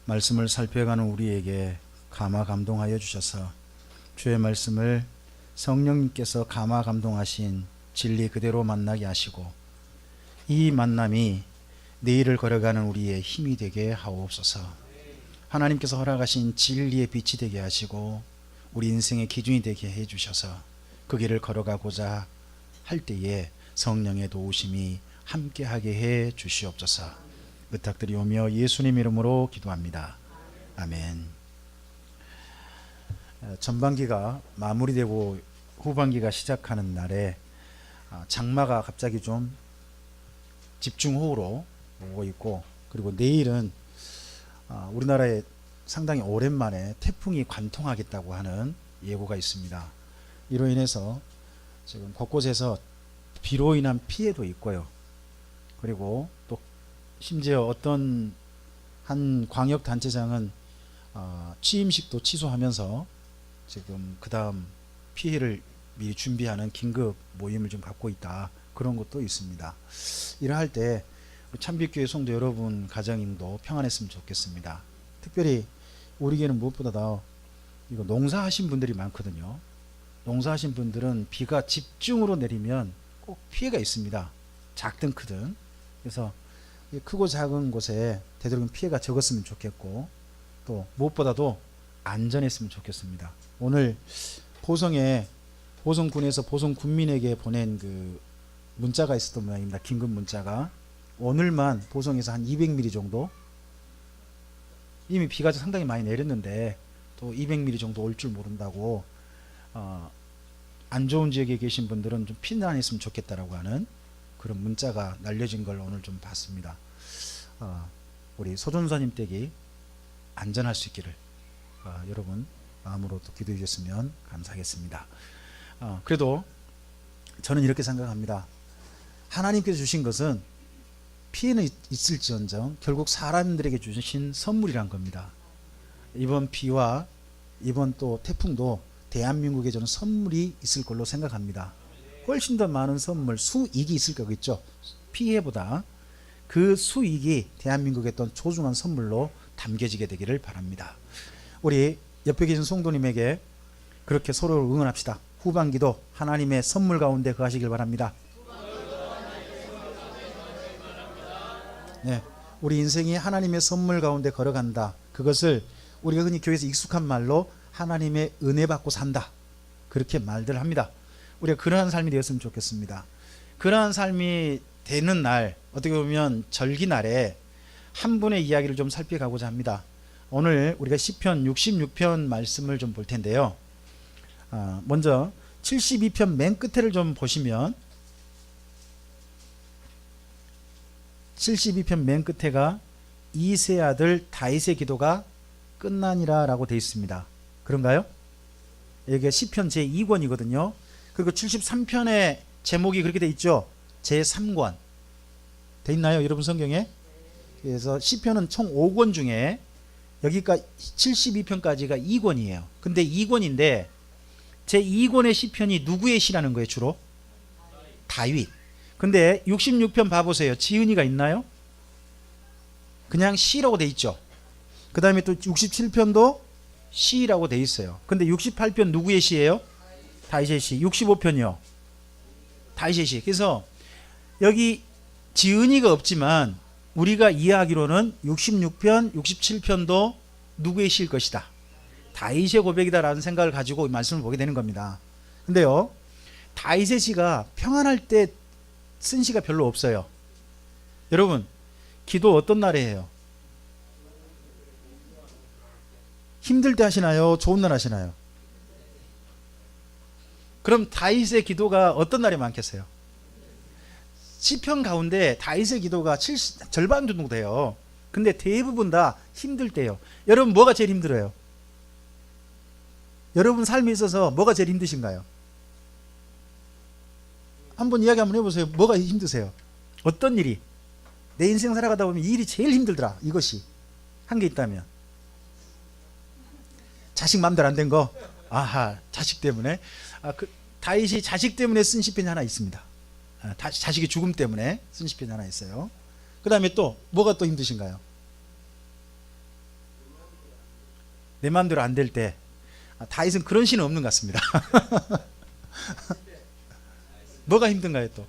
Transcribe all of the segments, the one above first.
말씀을 살펴가는 우리에게 감화 감동하여 주셔서 주의 말씀을 성령님께서 감화 감동하신 진리 그대로 만나게 하시고 이 만남이 내일을 걸어가는 우리의 힘이 되게 하옵소서. 하나님께서 허락하신 진리의 빛이 되게 하시고 우리 인생의 기준이 되게 해 주셔서 그 길을 걸어가고자 할 때에 성령의 도우심이 함께하게 해 주시옵소서. 부탁드리오며 예수님 이름으로 기도합니다. 아멘. 전반기가 마무리되고 후반기가 시작하는 날에 장마가 갑자기 좀 집중호우로 오고 있고, 그리고 내일은 우리나라에 상당히 오랜만에 태풍이 관통하겠다고 하는 예고가 있습니다. 이로 인해서 지금 곳곳에서 비로 인한 피해도 있고요. 그리고 또 심지어 어떤 한 광역단체장은 취임식도 취소하면서 지금 그 다음 피해를 미리 준비하는 긴급 모임을 좀 갖고 있다, 그런 것도 있습니다. 이러할 때 참빛교회 성도 여러분 가정도 평안했으면 좋겠습니다. 특별히 우리 교회는 무엇보다 이거 농사하신 분들이 많거든요. 농사하신 분들은 비가 집중으로 내리면 꼭 피해가 있습니다. 작든 크든. 그래서 크고 작은 곳에 되도록 피해가 적었으면 좋겠고, 또 무엇보다도 안전했으면 좋겠습니다. 오늘 보성에 보성군에서 보성군민에게 보낸 그 문자가 있었던 모양입니다. 긴급 문자가. 오늘만 보성에서 한 200mm 정도, 이미 비가 상당히 많이 내렸는데 또 200mm 정도 올 줄 모른다고 안 좋은 지역에 계신 분들은 좀 피난했으면 좋겠다라고 하는 그런 문자가 날려진 걸 오늘 좀 봤습니다. 우리 소전사님 댁이 안전할 수 있기를 여러분 마음으로 또 기도해 주셨으면 감사하겠습니다. 그래도 저는 이렇게 생각합니다. 하나님께서 주신 것은 피해는 있을지언정 결국 사람들에게 주신 선물이란 겁니다. 이번 비와 이번 또 태풍도 대한민국에 저는 선물이 있을 걸로 생각합니다. 훨씬 더 많은 선물, 수익이 있을 거겠죠. 피해보다 그 수익이 대한민국의 어떤 소중한 선물로 담겨지게 되기를 바랍니다. 우리 옆에 계신 성도님에게 그렇게 서로를 응원합시다. 후반기도 하나님의 선물 가운데 거하시길 바랍니다. 네, 우리 인생이 하나님의 선물 가운데 걸어간다. 그것을 우리가 흔히 교회에서 익숙한 말로 하나님의 은혜 받고 산다, 그렇게 말들 합니다. 우리가 그러한 삶이 되었으면 좋겠습니다. 그러한 삶이 되는 날, 어떻게 보면 절기날에 한 분의 이야기를 좀 살펴가고자 합니다. 오늘 우리가 시편 66편 말씀을 좀 볼 텐데요. 먼저 72편 맨 끝에를 좀 보시면 72편 맨 끝에가 이세 아들 다윗의 기도가 끝나니라 라고 되어 있습니다. 그런가요? 여기가 시편 제2권이거든요. 그리고 73편의 제목이 그렇게 되어 있죠. 제3권 되어 있나요 여러분 성경에? 그래서 시편은 총 5권 중에 여기가 72편까지가 2권이에요. 근데 2권인데 제2권의 시편이 누구의 시라는 거예요? 주로 다윗. 근데 66편 봐보세요. 지은이가 있나요? 그냥 시라고 돼 있죠. 그 다음에 또 67편도 시라고 돼 있어요. 근데 68편 누구의 시예요? 다윗의 시. 65편이요 다윗의 시. 그래서 여기 지은이가 없지만 우리가 이해하기로는 66편, 67편도 누구의 시일 것이다, 다윗의 고백이다 라는 생각을 가지고 말씀을 보게 되는 겁니다. 근데요, 다윗의 시가 평안할 때 쓴 시가 별로 없어요. 여러분, 기도 어떤 날에 해요? 힘들 때 하시나요? 좋은 날 하시나요? 그럼 다윗의 기도가 어떤 날에 많겠어요? 시편 가운데 다윗의 기도가 절반 정도 돼요. 근데 대부분 다 힘들 때요. 여러분, 뭐가 제일 힘들어요? 여러분 삶에 있어서 뭐가 제일 힘드신가요? 한번 이야기 한번 해보세요. 뭐가 힘드세요? 어떤 일이? 내 인생 살아가다 보면 이 일이 제일 힘들더라, 이것이 한 게 있다면. 자식 마음대로 안 된 거? 아하, 자식 때문에. 다윗이 자식 때문에 쓴 시편이 하나 있습니다. 자식의 죽음 때문에 쓴 시편이 하나 있어요. 그 다음에 또 뭐가 또 힘드신가요? 내 마음대로 안 될 때. 다윗은 그런 시는 없는 것 같습니다. 뭐가 힘든가요 또?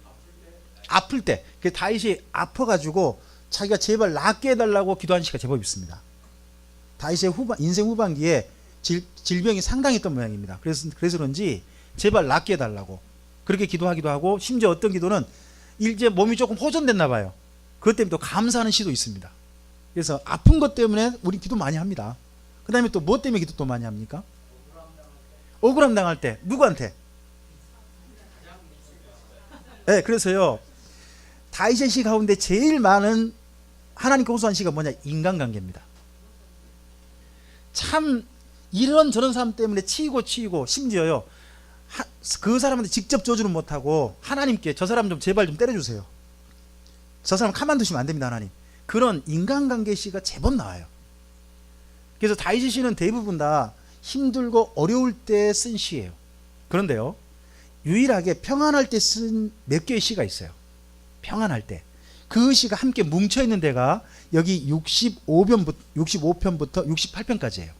아플 때. 그 다윗이 아파가지고 자기가 제발 낫게 해달라고 기도한 시가 제법 있습니다. 다윗의 인생 후반기에 질병이 상당했던 모양입니다. 그래서 그런지 제발 낫게 해달라고 그렇게 기도하기도 하고, 심지어 어떤 기도는 이제 몸이 조금 호전됐나 봐요. 그것 때문에 또 감사하는 시도 있습니다. 그래서 아픈 것 때문에 우리 기도 많이 합니다. 그 다음에 또 뭐 때문에 기도 또 많이 합니까? 억울함 당할 때. 누구한테? 네, 그래서요 다윗의 시 가운데 제일 많은 하나님께 호소한 시가 뭐냐? 인간관계입니다. 참 이런 저런 사람 때문에 치이고 심지어요 그 사람한테 직접 저주는 못하고 하나님께 저 사람 좀 제발 좀 때려주세요, 저 사람 가만두시면 안 됩니다 하나님, 그런 인간관계 시가 제법 나와요. 그래서 다윗의 시는 대부분 다 힘들고 어려울 때 쓴 시예요. 그런데요 유일하게 평안할 때 쓴 몇 개의 시가 있어요. 평안할 때 그 시가 함께 뭉쳐있는 데가 여기 65편부터 68편까지예요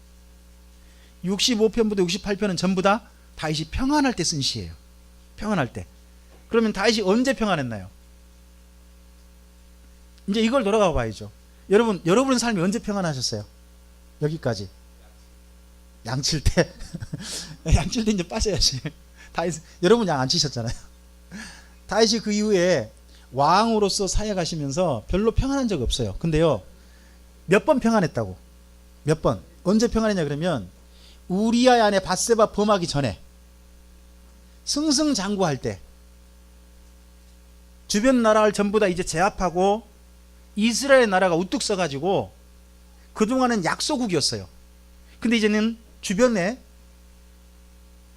65편부터 68편은 전부 다 다윗이 평안할 때 쓴 시예요. 평안할 때. 그러면 다윗이 언제 평안했나요? 이제 이걸 돌아가 봐야죠. 여러분의 삶이 언제 평안하셨어요? 여기까지. 양칠 때. 양칠 때 이제 빠져야지. 다윗, 여러분 양 안 치셨잖아요. 다윗이 그 이후에 왕으로서 사역하시면서 별로 평안한 적 없어요. 근데요 몇 번 평안했다고. 몇 번. 언제 평안했냐 그러면 우리아의 아내 밧세바 범하기 전에 승승장구할 때, 주변 나라를 전부 다 이제 제압하고 이스라엘 나라가 우뚝 서가지고 그동안은 약소국이었어요. 근데 이제는 주변에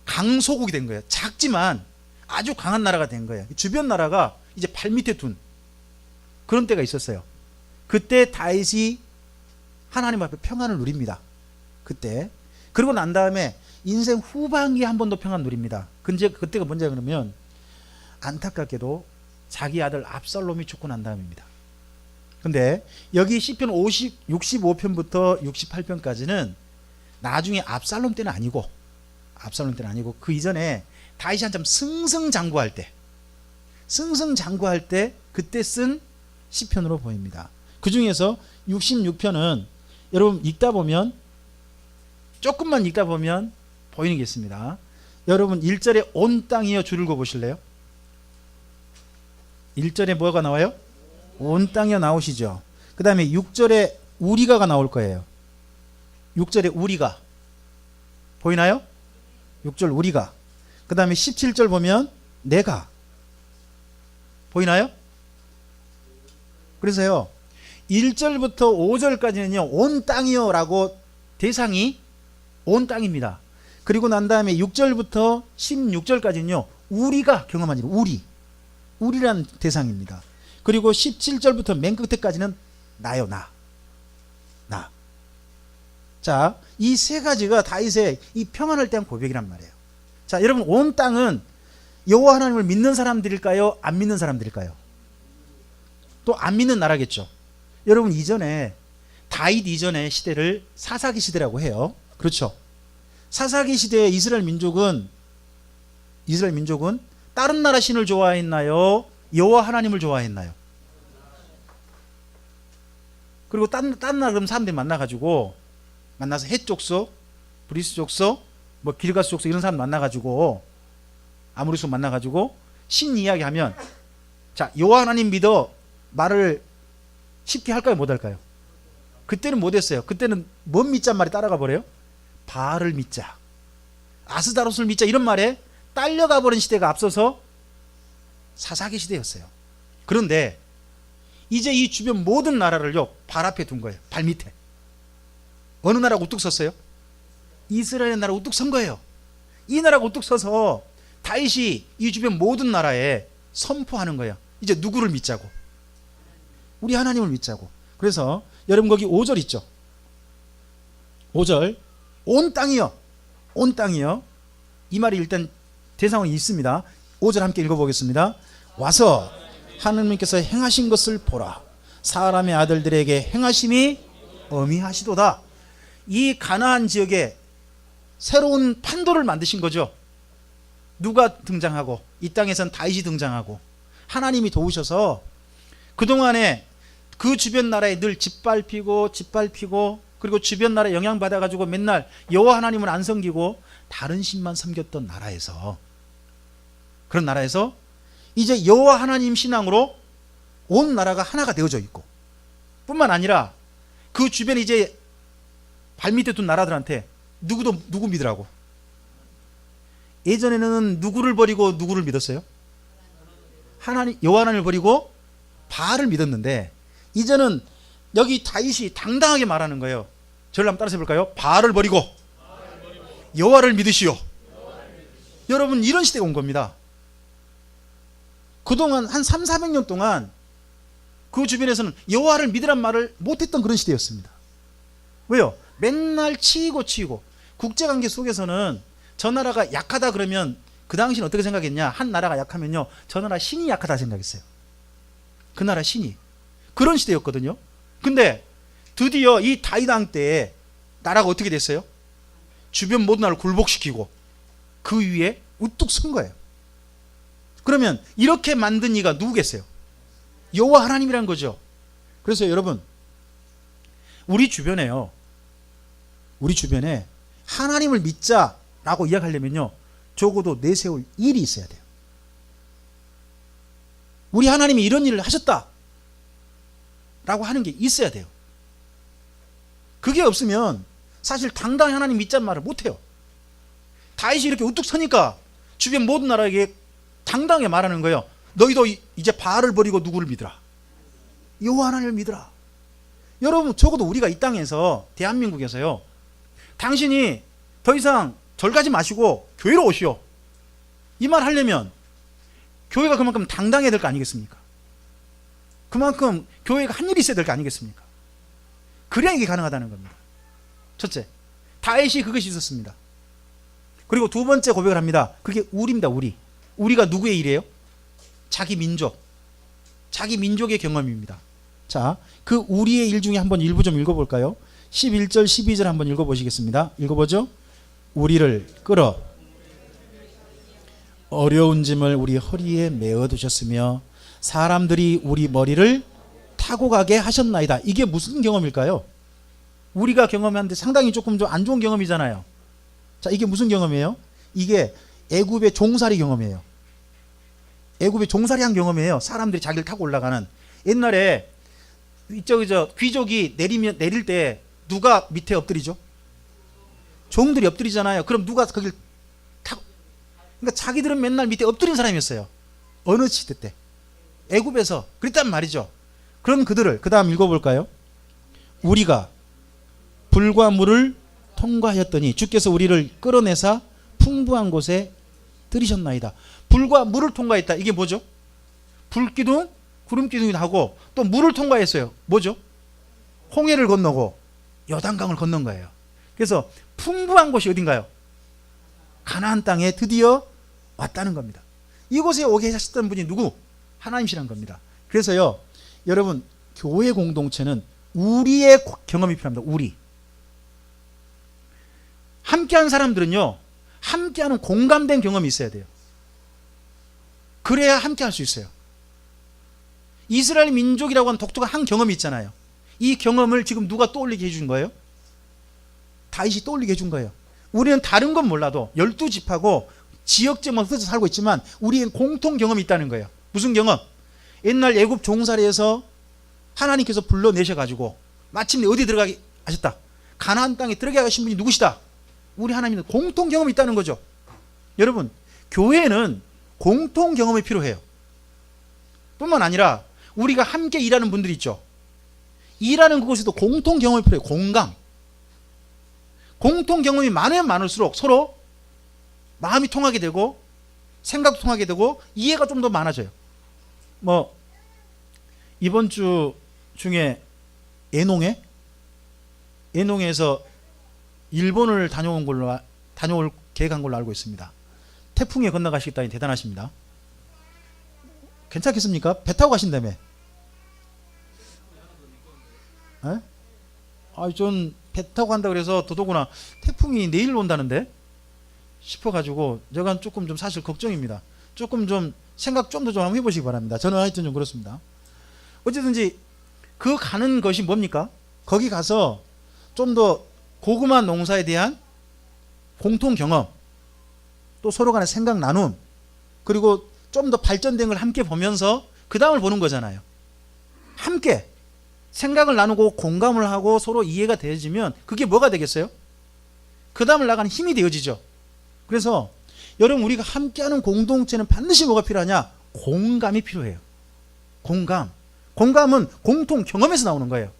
강소국이 된 거예요. 작지만 아주 강한 나라가 된 거예요. 주변 나라가 이제 발밑에 둔 그런 때가 있었어요. 그때 다윗이 하나님 앞에 평안을 누립니다. 그때. 그러고 난 다음에 인생 후반기에 한 번 더 평안 누립니다. 근데 그때가 뭔지 그러면 안타깝게도 자기 아들 압살롬이 죽고 난 다음입니다. 근데 여기 시편 65편부터 68편까지는 나중에 압살롬 때는 아니고 그 이전에 다윗이 한참 승승장구할 때 그때 쓴 시편으로 보입니다. 그 중에서 66편은 여러분 조금만 읽다 보면 보이는 게 있습니다. 여러분 1절에 온 땅이여 줄 읽어 보실래요? 1절에 뭐가 나와요? 온 땅이여 나오시죠. 그 다음에 6절에 우리가가 나올 거예요. 6절에 우리가 보이나요? 6절 우리가. 그 다음에 17절 보면 내가 보이나요? 그래서요 1절부터 5절까지는요 온 땅이여 라고 대상이 온 땅입니다. 그리고 난 다음에 6절부터 16절까지는요 우리가 경험한 일, 우리란 대상입니다. 그리고 17절부터 맨 끝에까지는 나요. 나. 자, 이 세 가지가 다윗의 이 평안을 대한 고백이란 말이에요. 자, 여러분 온 땅은 여호와 하나님을 믿는 사람들일까요? 안 믿는 사람들일까요? 또 안 믿는 나라겠죠. 여러분 다윗 이전의 시대를 사사기 시대라고 해요. 그렇죠. 사사기 시대의 이스라엘 민족은 다른 나라 신을 좋아했나요? 여호와 하나님을 좋아했나요? 그리고 딴 나라 그럼 사람들이 만나서 헷 족속, 브리스 족속, 뭐 길가스 족속 이런 사람 만나가지고 아모리족 만나가지고 신 이야기하면 자 여호와 하나님 믿어 말을 쉽게 할까요? 못할까요? 그때는 못했어요. 그때는 뭔 믿자 말이 따라가 버려요? 바알을 믿자, 아스다롯을 믿자 이런 말에 딸려가 버린 시대가 앞서서 사사기 시대였어요. 그런데 이제 이 주변 모든 나라를요 발 앞에 둔 거예요. 발 밑에. 어느 나라가 우뚝 섰어요? 이스라엘 나라가 우뚝 선 거예요. 이 나라가 우뚝 서서 다윗이 이 주변 모든 나라에 선포하는 거예요. 이제 누구를 믿자고? 우리 하나님을 믿자고. 그래서 여러분 거기 5절 있죠? 5절 온 땅이여 이 말이 일단 대상이 있습니다. 5절 함께 읽어보겠습니다. 와서 하느님께서 행하신 것을 보라. 사람의 아들들에게 행하심이 어미하시도다. 이 가나안 지역에 새로운 판도를 만드신 거죠. 누가 등장하고 이 땅에선 다윗이 등장하고 하나님이 도우셔서 그동안에 그 주변 나라에 늘 짓밟히고 그리고 주변 나라에 영향받아가지고 맨날 여호와 하나님을 안 섬기고 다른 신만 섬겼던 나라에서, 그런 나라에서 이제 여호와 하나님 신앙으로 온 나라가 하나가 되어져 있고, 뿐만 아니라 그 주변에 이제 발밑에 둔 나라들한테 누구 믿으라고? 예전에는 누구를 버리고 누구를 믿었어요? 하나님, 여호와 하나님을 버리고 바알을 믿었는데, 이제는 여기 다윗이 당당하게 말하는 거예요. 저를 한번 따라서 해볼까요? 바알을 버리고 여호와를 믿으시오. 여러분, 이런 시대가 온 겁니다. 그동안 한 300~400년 동안 그 주변에서는 여호와를 믿으란 말을 못했던 그런 시대였습니다. 왜요? 맨날 치이고 국제관계 속에서는 저 나라가 약하다 그러면 그 당시는 어떻게 생각했냐? 한 나라가 약하면요, 저 나라 신이 약하다 생각했어요. 그 나라 신이. 그런 시대였거든요. 근데 드디어 이 다윗 왕 때에 나라가 어떻게 됐어요? 주변 모든 나라를 굴복시키고 그 위에 우뚝 선 거예요. 그러면 이렇게 만든 이가 누구겠어요? 여호와 하나님이란 거죠. 그래서 여러분, 우리 주변에 하나님을 믿자라고 이야기하려면요, 적어도 내세울 일이 있어야 돼요. 우리 하나님이 이런 일을 하셨다 라고 하는 게 있어야 돼요. 그게 없으면 사실 당당히 하나님 믿자는 말을 못해요. 다윗이 이렇게 우뚝 서니까 주변 모든 나라에게 당당하게 말하는 거예요. 너희도 이제 바알을 버리고 누구를 믿으라? 여호와 하나님을 믿으라. 여러분, 적어도 우리가 이 땅에서, 대한민국에서요, 당신이 더 이상 절 가지 마시고 교회로 오시오, 이 말 하려면 교회가 그만큼 당당해야 될 거 아니겠습니까? 그만큼 교회가 한 일이 있어야 될 거 아니겠습니까? 그래야 이게 가능하다는 겁니다. 첫째, 다윗이 그것이 있었습니다. 그리고 두 번째 고백을 합니다. 그게 우리입니다. 우리가 누구의 일이에요? 자기 민족의 경험입니다. 자, 그 우리의 일 중에 한번 일부 좀 읽어볼까요? 11절 12절 한번 읽어보시겠습니다. 읽어보죠. 우리를 끌어 어려운 짐을 우리 허리에 메어 두셨으며 사람들이 우리 머리를 타고 가게 하셨나이다. 이게 무슨 경험일까요? 우리가 경험하는데 상당히 조금 좀 안 좋은 경험이잖아요. 자, 이게 무슨 경험이에요? 이게 애굽의 종살이 경험이에요. 애굽의 종살이 한 경험이에요. 사람들이 자기를 타고 올라가는. 옛날에 귀족이 내릴 때 누가 밑에 엎드리죠? 종들이 엎드리잖아요. 그럼 누가 거길 타고? 그러니까 자기들은 맨날 밑에 엎드린 사람이었어요. 어느 시대 때? 애굽에서 그랬단 말이죠. 그럼 그들을 그 다음 읽어볼까요? 우리가 불과 물을 통과하였더니 주께서 우리를 끌어내사 풍부한 곳에 들이셨나이다. 불과 물을 통과했다. 이게 뭐죠? 불기둥, 구름기둥이 나고 또 물을 통과했어요. 뭐죠? 홍해를 건너고 요단강을 건넌 거예요. 그래서 풍부한 곳이 어딘가요? 가나안 땅에 드디어 왔다는 겁니다. 이곳에 오게 하셨던 분이 누구? 하나님이시란 겁니다. 그래서요, 여러분, 교회 공동체는 우리의 경험이 필요합니다. 우리. 함께한 사람들은요, 함께하는 공감된 경험이 있어야 돼요. 그래야 함께할 수 있어요. 이스라엘 민족이라고 하는 독특한 한 경험이 있잖아요. 이 경험을 지금 누가 떠올리게 해준 거예요? 다윗이 떠올리게 해준 거예요. 우리는 다른 건 몰라도 12지파고 지역제만 흩어져 살고 있지만 우리의 공통 경험이 있다는 거예요. 무슨 경험? 옛날 애굽 종살이에서 하나님께서 불러내셔가지고 마침내 어디 들어가게 하셨다? 가나안 땅에 들어가게 하신 분이 누구시다? 우리 하나님은 공통 경험이 있다는 거죠. 여러분, 교회는 공통 경험이 필요해요. 뿐만 아니라 우리가 함께 일하는 분들이 있죠. 일하는 그곳에도 공통 경험이 필요해요. 공감. 공통 경험이 많으면 많을수록 서로 마음이 통하게 되고 생각도 통하게 되고 이해가 좀 더 많아져요. 이번 주 중에 예농에서 일본을 다녀올 계획한 걸로 알고 있습니다. 태풍에 건너가시겠다니 대단하십니다. 괜찮겠습니까? 배 타고 가신다며. 전 배 타고 간다 그래서 더더구나 태풍이 내일 온다는데 싶어가지고 제가 조금 좀 사실 걱정입니다. 조금 좀 생각 좀 더 좀 한번 해보시기 바랍니다. 저는 하여튼 좀 그렇습니다. 어쨌든지 그 가는 것이 뭡니까? 거기 가서 좀 더 고구마 농사에 대한 공통 경험, 또 서로 간의 생각 나눔, 그리고 좀 더 발전된 걸 함께 보면서 그 다음을 보는 거잖아요. 함께 생각을 나누고 공감을 하고 서로 이해가 되어지면 그게 뭐가 되겠어요? 그 다음을 나가는 힘이 되어지죠. 그래서 여러분, 우리가 함께하는 공동체는 반드시 뭐가 필요하냐? 공감이 필요해요. 공감은 공통 경험에서 나오는 거예요.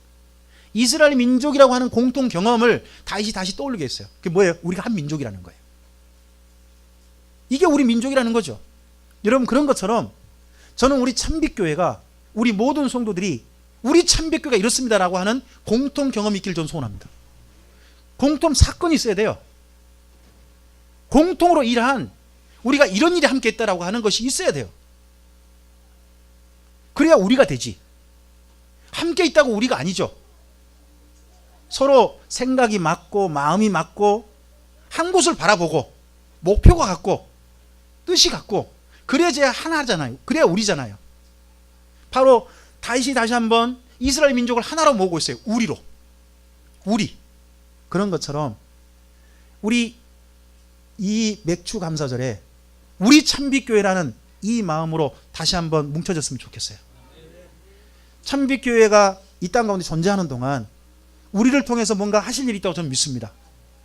이스라엘 민족이라고 하는 공통 경험을 다시 떠올리게 했어요. 그게 뭐예요? 우리가 한 민족이라는 거예요. 이게 우리 민족이라는 거죠. 여러분, 그런 것처럼 저는 우리 참빛교회가, 우리 모든 성도들이 우리 참빛교회가 이렇습니다라고 하는 공통 경험이 있기를 저는 소원합니다. 공통 사건이 있어야 돼요. 공통으로 일한, 우리가 이런 일에 함께 했다라고 하는 것이 있어야 돼요. 그래야 우리가 되지. 함께 있다고 우리가 아니죠. 서로 생각이 맞고 마음이 맞고 한 곳을 바라보고 목표가 같고 뜻이 같고 그래야 하나잖아요. 그래야 우리잖아요. 바로 다시 한번 이스라엘 민족을 하나로 모으고 있어요. 우리. 그런 것처럼 우리 이 맥주 감사절에 우리 참빛교회라는 이 마음으로 다시 한번 뭉쳐졌으면 좋겠어요. 참빛교회가 이 땅 가운데 존재하는 동안 우리를 통해서 뭔가 하실 일이 있다고 저는 믿습니다.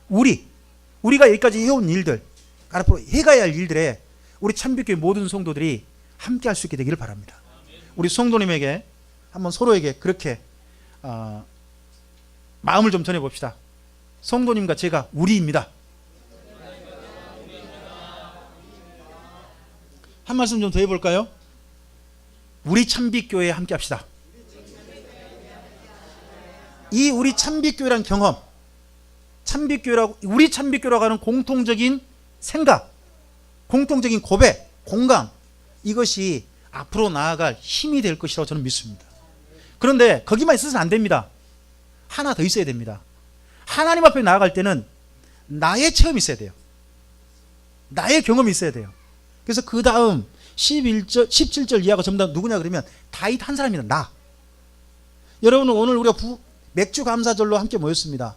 우리가 여기까지 해온 일들, 앞으로 해가야 할 일들에 우리 참빛교회 모든 성도들이 함께 할 수 있게 되기를 바랍니다. 우리 성도님에게 한번 서로에게 그렇게 마음을 좀 전해봅시다. 성도님과 제가 우리입니다. 한 말씀 좀 더 해볼까요? 우리 참빛교회에 함께 합시다. 이 우리 참빛교회라는 경험, 우리 참빛교회라고 하는 공통적인 생각, 공통적인 고백, 공감, 이것이 앞으로 나아갈 힘이 될 것이라고 저는 믿습니다. 그런데 거기만 있어서는 안 됩니다. 하나 더 있어야 됩니다. 하나님 앞에 나아갈 때는 나의 체험이 있어야 돼요. 나의 경험이 있어야 돼요. 그래서 그 다음 17절 이하가 전부 다 누구냐 그러면 다윗 한 사람이다. 나. 여러분은 오늘 우리가 맥주 감사절로 함께 모였습니다.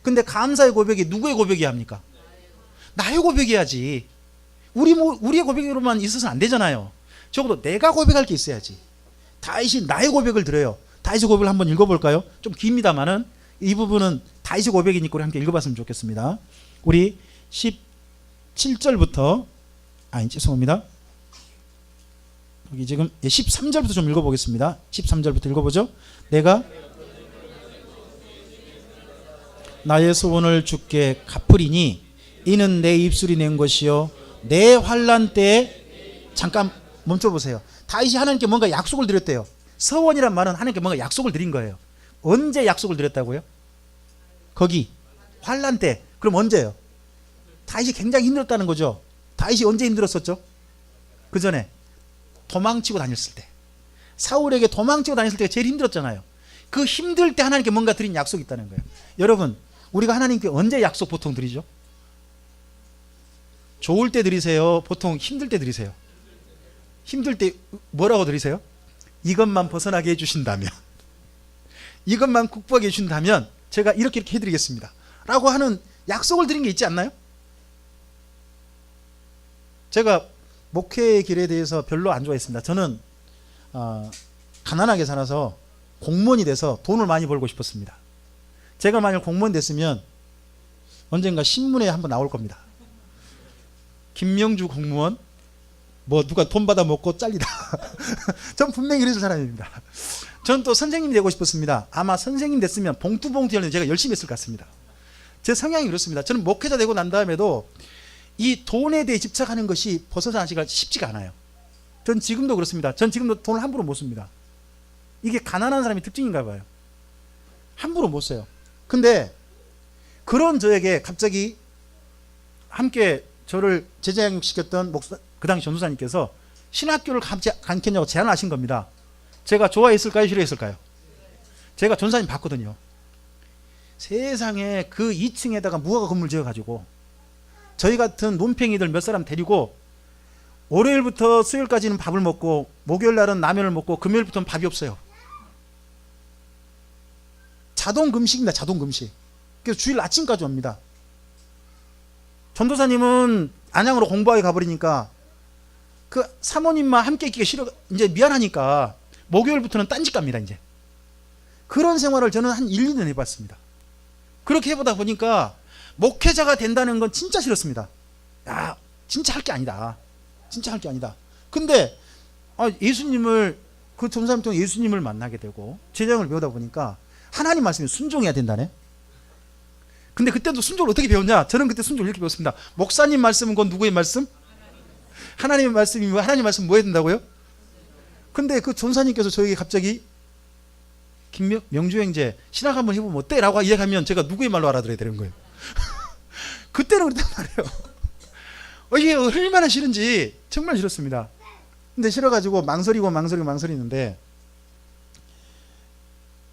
근데 감사의 고백이 누구의 고백이야 합니까? 나의 고백이야지. 우리의 고백으로만 있어서는 안 되잖아요. 적어도 내가 고백할 게 있어야지. 다윗이 나의 고백을 들어요. 다윗의 고백을 한번 읽어볼까요? 좀 깁니다만은 이 부분은 다윗의 고백이니까 우리 함께 읽어봤으면 좋겠습니다. 우리 17절부터 죄송합니다. 여기 지금 13절부터 좀 읽어보겠습니다. 13절부터 읽어보죠. 내가 나의 소원을 주께 갚으리니 이는 내 입술이 낸 것이요 내 환난 때에. 잠깐 멈춰보세요. 다윗이 하나님께 뭔가 약속을 드렸대요. 서원이란 말은 하나님께 뭔가 약속을 드린 거예요. 언제 약속을 드렸다고요? 거기 환난 때. 그럼 언제요? 다윗이 굉장히 힘들었다는 거죠. 다윗이 언제 힘들었었죠? 그 전에 도망치고 다녔을 때, 사울에게 도망치고 다녔을 때가 제일 힘들었잖아요. 그 힘들 때 하나님께 뭔가 드린 약속이 있다는 거예요. 여러분, 우리가 하나님께 언제 약속 보통 드리죠? 좋을 때 드리세요? 보통 힘들 때 드리세요? 힘들 때 뭐라고 드리세요? 이것만 벗어나게 해주신다면, 이것만 극복하게 해주신다면 제가 이렇게 해드리겠습니다 라고 하는 약속을 드린 게 있지 않나요? 제가 목회의 길에 대해서 별로 안 좋아했습니다. 저는 가난하게 살아서 공무원이 돼서 돈을 많이 벌고 싶었습니다. 제가 만약 공무원 됐으면 언젠가 신문에 한번 나올 겁니다. 김명주 공무원, 누가 돈 받아 먹고 잘리다. 전 분명히 이랬을 사람입니다. 전 또 선생님이 되고 싶었습니다. 아마 선생님 됐으면 봉투 열는 제가 열심히 했을 것 같습니다. 제 성향이 그렇습니다. 저는 목회자 되고 난 다음에도 이 돈에 대해 집착하는 것이 벗어나기가 쉽지가 않아요. 전 지금도 그렇습니다. 전 지금도 돈을 함부로 못 씁니다. 이게 가난한 사람의 특징인가 봐요. 함부로 못 써요. 근데 그런 저에게 갑자기 함께 저를 제자양육시켰던 그 당시 전도사님께서 신학교를 가르치냐고 제안하신 겁니다. 제가 좋아했을까요? 싫어했을까요? 제가 전사님 봤거든요. 세상에 그 2층에다가 무화과 건물 지어가지고 저희 같은 논팽이들 몇 사람 데리고 월요일부터 수요일까지는 밥을 먹고 목요일 날은 라면을 먹고 금요일부터는 밥이 없어요. 자동 금식입니다. 자동 금식. 그래서 주일 아침까지 옵니다. 전도사님은 안양으로 공부하게 가버리니까 그 사모님만 함께 있기가 싫어, 이제 미안하니까 목요일부터는 딴집 갑니다. 이제 그런 생활을 저는 한 1, 2년 해봤습니다. 그렇게 해보다 보니까 목회자가 된다는 건 진짜 싫었습니다. 야, 진짜 할 게 아니다. 진짜 할 게 아니다. 근데 예수님을, 그 전사님 통해 예수님을 만나게 되고 제자형을 배우다 보니까 하나님 말씀에 순종해야 된다네. 근데 그때도 순종을 어떻게 배웠냐? 저는 그때 순종을 이렇게 배웠습니다. 목사님 말씀은 그건 누구의 말씀? 하나님의 말씀이면 하나님 말씀 뭐 해야 된다고요? 근데 그 전사님께서 저에게 갑자기 명주 형제 신학 한번 해보면 어때? 라고 이야기하면 제가 누구의 말로 알아들어야 되는 거예요. 그때는 그랬단 말이에요. 이게 얼마나 싫은지 정말 싫었습니다. 근데 싫어가지고 망설이는데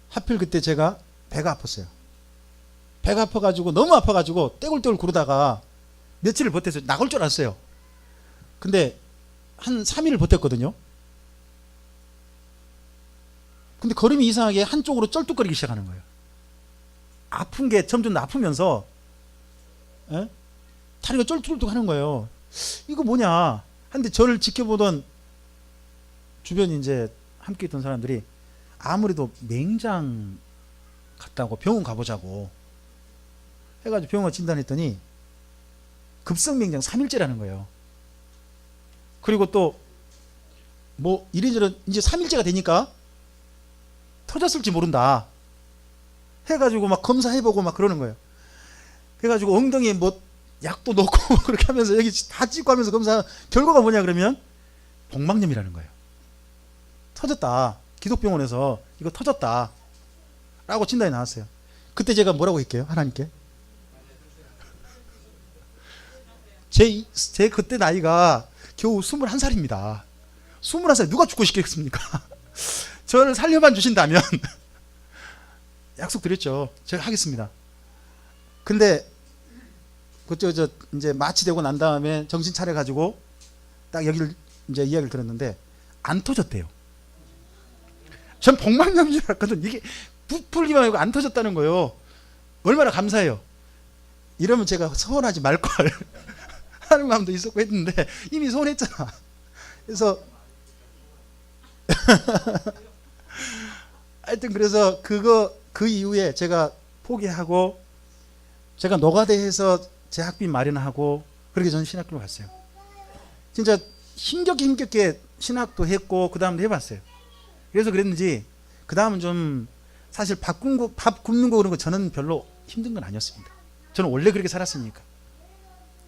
하필 그때 제가 배가 아팠어요. 배가 아파가지고 너무 아파가지고 떼굴떼굴 구르다가 며칠을 버텨서 나갈 줄 알았어요. 근데 한 3일을 버텼거든요. 근데 걸음이 이상하게 한쪽으로 쩔뚝거리기 시작하는 거예요. 아픈 게 점점 아프면서 다리가 쩔뚝쩔뚝 하는 거예요. 이거 뭐냐? 근데 저를 지켜보던 주변 이제 함께 있던 사람들이 아무래도 맹장 갔다고 병원 가보자고 해가지고 병원 진단했더니 급성맹장 3일째라는 거예요. 그리고 또 뭐 이래저래 이제 3일째가 되니까 터졌을지 모른다 해가지고 막 검사해보고 막 그러는 거예요. 그래가지고 엉덩이에 뭐 약도 넣고 그렇게 하면서 여기 다 찍고 하면서 검사 결과가 뭐냐 그러면 복막염이라는 거예요. 터졌다. 기독병원에서 이거 터졌다 라고 진단이 나왔어요. 그때 제가 뭐라고 할게요? 하나님께 제 그때 나이가 겨우 21살입니다. 21살 누가 죽고 싶겠습니까? 저를 살려만 주신다면 약속 드렸죠. 제가 하겠습니다. 근데 그저 이제 마취되고 난 다음에 정신 차려 가지고 딱 여기를 이제 이야기를 들었는데 안 터졌대요. 전 복막염인 줄 알았거든. 이게 부풀기만 하고 안 터졌다는 거예요. 얼마나 감사해요. 이러면 제가 서운하지 말걸 하는 마음도 있었고 했는데 이미 서운했잖아. 그래서 하여튼 그래서 그 이후에 제가 포기하고 제가 노가대에서 제 학비 마련하고 그렇게 저는 신학교를 갔어요. 진짜 힘겹게 신학도 했고 그 다음도 해봤어요. 그래서 그랬는지 그 다음은 좀 사실 밥 굶는 거 그런 거 저는 별로 힘든 건 아니었습니다. 저는 원래 그렇게 살았으니까.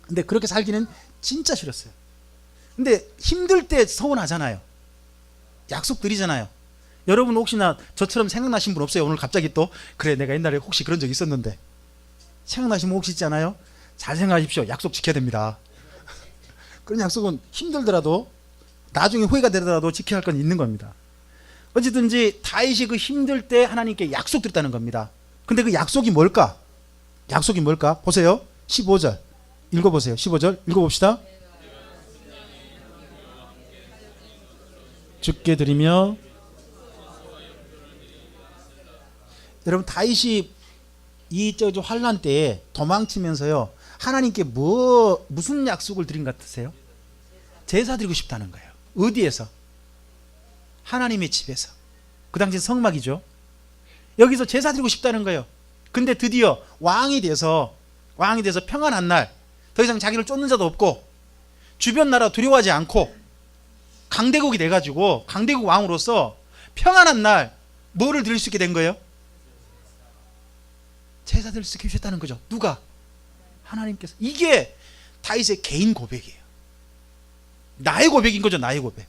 근데 그렇게 살기는 진짜 싫었어요. 근데 힘들 때 서운하잖아요. 약속 드리잖아요. 여러분 혹시나 저처럼 생각나신 분 없어요? 오늘 갑자기 또 그래 내가 옛날에 혹시 그런 적 있었는데 생각나시면 혹시 있잖아요. 잘 생각하십시오. 약속 지켜야 됩니다. 그런 약속은 힘들더라도 나중에 후회가 되더라도 지켜야 할 건 있는 겁니다. 어찌든지 다윗이 그 힘들 때 하나님께 약속드렸다는 겁니다. 근데 그 약속이 뭘까? 약속이 뭘까? 보세요. 15절 읽어보세요. 15절 읽어봅시다. 주께 드리며. 여러분 다윗이 이 환란 때에 도망치면서요 하나님께 무슨 약속을 드린 것 같으세요? 제사 드리고 싶다는 거예요. 어디에서? 하나님의 집에서. 그 당시 성막이죠. 여기서 제사 드리고 싶다는 거예요. 근데 드디어 왕이 돼서 평안한 날 더 이상 자기를 쫓는 자도 없고 주변 나라 두려워하지 않고 강대국이 돼가지고 강대국 왕으로서 평안한 날 뭐를 드릴 수 있게 된 거예요? 제사 드릴 수 있게 해주셨다는 거죠. 누가? 하나님께서. 이게 다윗의 개인 고백이에요. 나의 고백인 거죠. 나의 고백.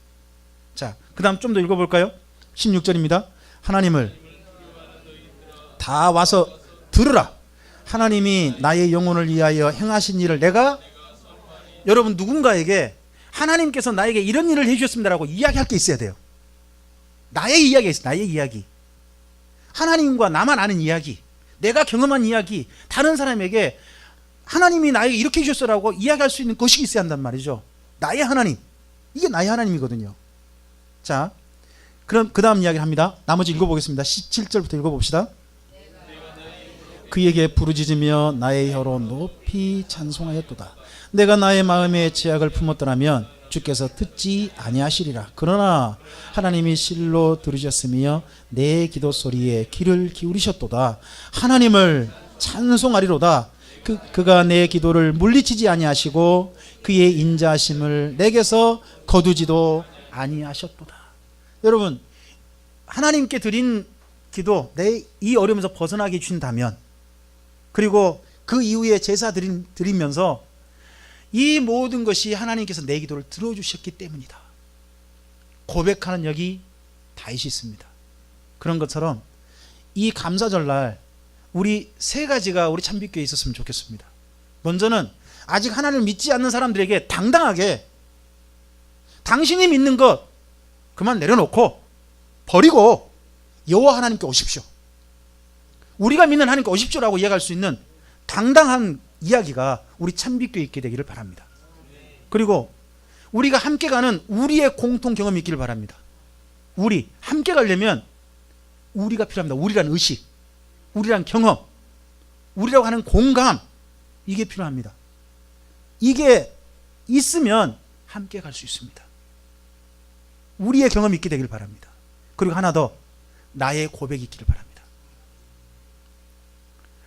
자, 그 다음 좀 더 읽어볼까요? 16절입니다. 하나님을 다 와서 들으라. 하나님이 나의 영혼을 위하여 행하신 일을 내가 여러분 누군가에게 하나님께서 나에게 이런 일을 해주셨습니다라고 이야기할 게 있어야 돼요. 나의 이야기가 있어요. 나의 이야기. 하나님과 나만 아는 이야기. 내가 경험한 이야기, 다른 사람에게 하나님이 나에게 이렇게 해주셨어라고 이야기할 수 있는 것이 있어야 한단 말이죠. 나의 하나님, 이게 나의 하나님이거든요. 자, 그럼 그 다음 이야기를 합니다. 나머지 읽어보겠습니다. 17절부터 읽어봅시다. 그에게 부르짖으며 나의 혀로 높이 찬송하였도다. 내가 나의 마음에 죄악을 품었더라면 주께서 듣지 아니하시리라. 그러나 하나님이 실로 들으셨으며 내 기도 소리에 귀를 기울이셨도다. 하나님을 찬송하리로다. 그가 내 기도를 물리치지 아니하시고 그의 인자하심을 내게서 거두지도 아니하셨도다. 여러분, 하나님께 드린 기도, 내 이 어려움에서 벗어나게 해주신다면, 그리고 그 이후에 제사 드리면서 이 모든 것이 하나님께서 내 기도를 들어주셨기 때문이다. 고백하는 여기 다윗이 있습니다. 그런 것처럼 이 감사절날 우리 세 가지가 우리 참빛교회에 있었으면 좋겠습니다. 먼저는 아직 하나님을 믿지 않는 사람들에게 당당하게 당신이 믿는 것 그만 내려놓고 버리고 여호와 하나님께 오십시오. 우리가 믿는 하나님께 오십시오라고 이야기할 수 있는 당당한 이야기가 우리 참빛교회에 있게 되기를 바랍니다. 그리고 우리가 함께 가는 우리의 공통 경험이 있기를 바랍니다. 우리 함께 가려면 우리가 필요합니다. 우리란 의식, 우리란 경험, 우리라고 하는 공감, 이게 필요합니다. 이게 있으면 함께 갈 수 있습니다. 우리의 경험이 있게 되길 바랍니다. 그리고 하나 더, 나의 고백이 있기를 바랍니다.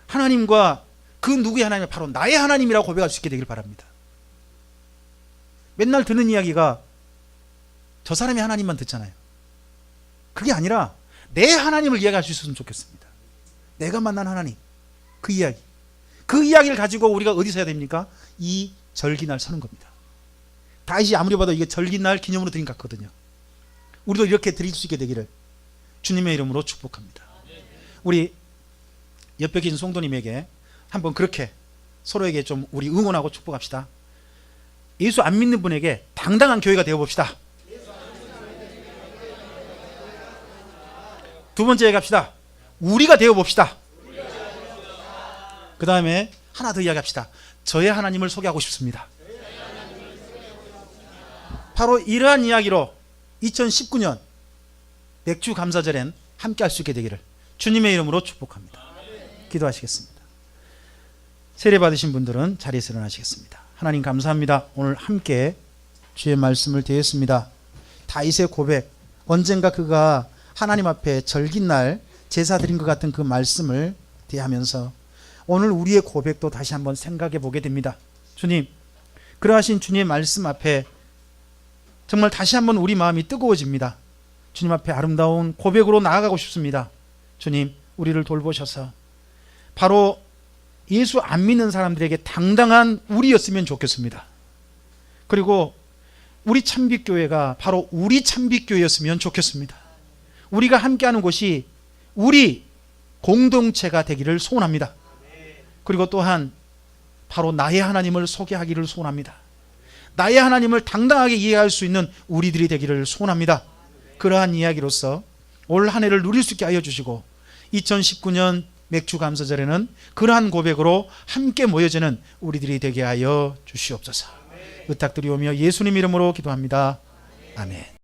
하나님과 그 누구의 하나님을 바로 나의 하나님이라고 고백할 수 있게 되길 바랍니다. 맨날 듣는 이야기가 저 사람의 하나님만 듣잖아요. 그게 아니라 내 하나님을 이야기할 수 있었으면 좋겠습니다. 내가 만난 하나님, 그 이야기, 그 이야기를 가지고 우리가 어디 서야 됩니까? 이 절기날 서는 겁니다. 다윗이 아무리 봐도 이게 절기날 기념으로 드린 것 같거든요. 우리도 이렇게 드릴 수 있게 되기를 주님의 이름으로 축복합니다. 우리 옆에 계신 성도님에게 한번 그렇게 서로에게 좀 우리 응원하고 축복합시다. 예수 안 믿는 분에게 당당한 교회가 되어봅시다. 두 번째 갑시다. 우리가 되어봅시다. 그 다음에 하나 더 이야기합시다. 저의 하나님을 소개하고 싶습니다. 바로 이러한 이야기로 2019년 맥주 감사절엔 함께 할 수 있게 되기를 주님의 이름으로 축복합니다. 기도하시겠습니다. 세례 받으신 분들은 자리에서 일어나시겠습니다. 하나님 감사합니다. 오늘 함께 주의 말씀을 대했습니다. 다윗의 고백, 언젠가 그가 하나님 앞에 절기날 제사 드린 것 같은 그 말씀을 대하면서 오늘 우리의 고백도 다시 한번 생각해 보게 됩니다. 주님, 그러하신 주님의 말씀 앞에 정말 다시 한번 우리 마음이 뜨거워집니다. 주님 앞에 아름다운 고백으로 나아가고 싶습니다. 주님, 우리를 돌보셔서 바로 예수 안 믿는 사람들에게 당당한 우리였으면 좋겠습니다. 그리고 우리 참빛교회가 바로 우리 참빛교회였으면 좋겠습니다. 우리가 함께하는 곳이 우리 공동체가 되기를 소원합니다. 그리고 또한 바로 나의 하나님을 소개하기를 소원합니다. 나의 하나님을 당당하게 이해할 수 있는 우리들이 되기를 소원합니다. 그러한 이야기로서 올 한 해를 누릴 수 있게 하여 주시고 2019년 맥주 감사절에는 그러한 고백으로 함께 모여지는 우리들이 되게 하여 주시옵소서. 부탁드리오며 예수님 이름으로 기도합니다. 아멘.